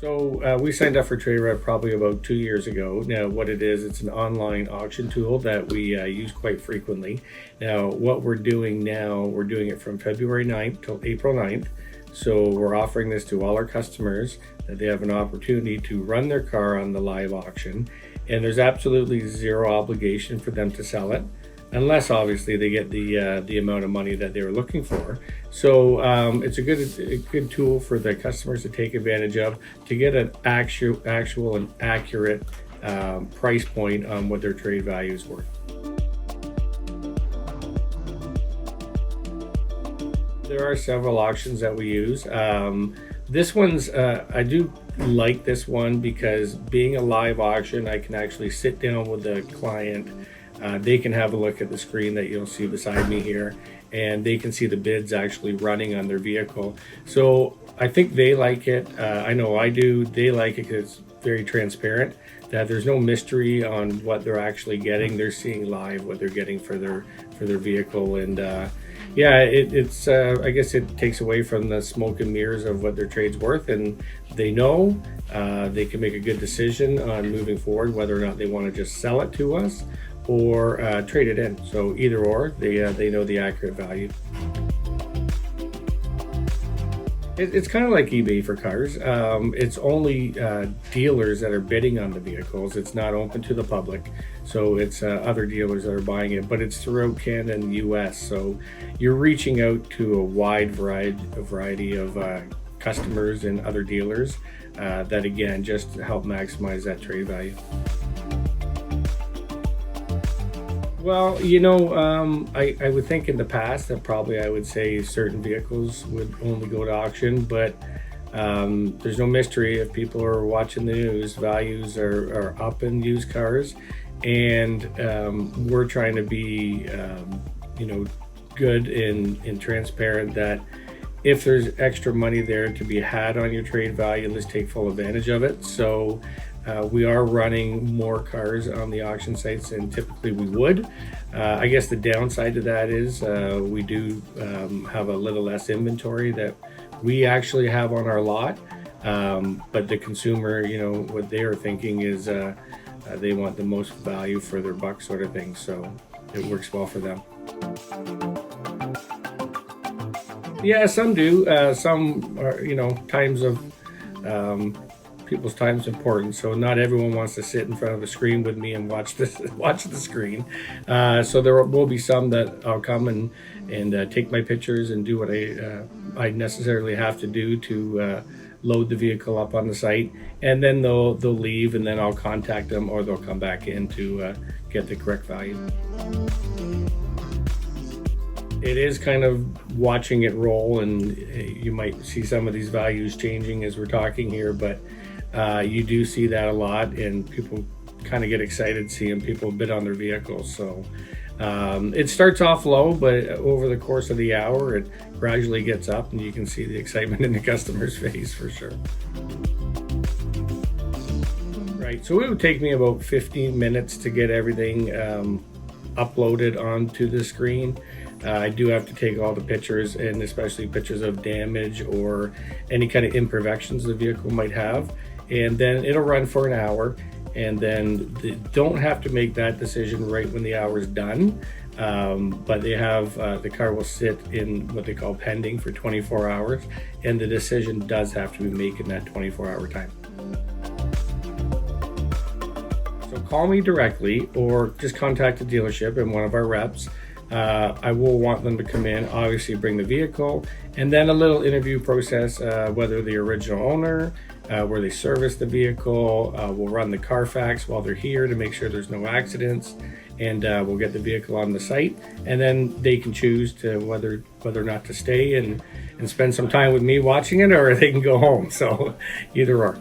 So we signed up for TradeRev probably about 2 years ago. Now what it is, it's an online auction tool that we use quite frequently. Now what we're doing now, we're doing it from February 9th till April 9th. So we're offering this to all our customers that they have an opportunity to run their car on the live auction, and there's absolutely zero obligation for them to sell it, unless obviously they get the amount of money that they were looking for. So it's a good tool for the customers to take advantage of to get an actual and accurate price point on what their trade value is worth. There are several auctions that we use. This one's, I do like this one because being a live auction, I can actually sit down with the client. They can have a look at the screen that you'll see beside me here, and they can see the bids actually running on their vehicle. So I think they like it. I know I do. They like it because it's very transparent, that there's no mystery on what they're actually getting. They're seeing live what they're getting for their vehicle. And yeah, it's I guess it takes away from the smoke and mirrors of what their trade's worth, and they know they can make a good decision on moving forward whether or not they want to just sell it to us or trade it in. So either or, they know the accurate value. It's kind of like eBay for cars. It's only dealers that are bidding on the vehicles. It's not open to the public. So it's other dealers that are buying it, but it's throughout Canada and the US. So you're reaching out to a wide variety of customers and other dealers that again, just help maximize that trade value. Well, you know, I would think in the past that probably I would say certain vehicles would only go to auction, but there's no mystery. If people are watching the news, values are up in used cars, and we're trying to be, you know, good and transparent that if there's extra money there to be had on your trade value, let's take full advantage of it. So we are running more cars on the auction sites than typically we would. I guess the downside to that is we do have a little less inventory that we actually have on our lot. But the consumer, you know, what they are thinking is they want the most value for their buck sort of thing. So it works well for them. Yeah, some do. Some are, you know, times of people's time is important, so not everyone wants to sit in front of a screen with me and watch the screen. So there will be some that I'll come and take my pictures and do what I necessarily have to do to load the vehicle up on the site, and then they'll leave, and then I'll contact them or they'll come back in to get the correct value. It is kind of watching it roll, and you might see some of these values changing as we're talking here, but you do see that a lot, and people kind of get excited seeing people bid on their vehicles. So it starts off low, but over the course of the hour, it gradually gets up, and you can see the excitement in the customer's face for sure. Right, so it would take me about 15 minutes to get everything uploaded onto the screen. I do have to take all the pictures, and especially pictures of damage or any kind of imperfections the vehicle might have. And then it'll run for an hour, and then they don't have to make that decision right when the hour is done. But they have, the car will sit in what they call pending for 24 hours, and the decision does have to be made in that 24-hour time. So call me directly or just contact the dealership and one of our reps. I will want them to come in, obviously bring the vehicle, and then a little interview process, whether the original owner, where they service the vehicle. We'll run the Carfax while they're here to make sure there's no accidents, and we'll get the vehicle on the site, and then they can choose to whether or not to stay and spend some time with me watching it, or they can go home. So either or.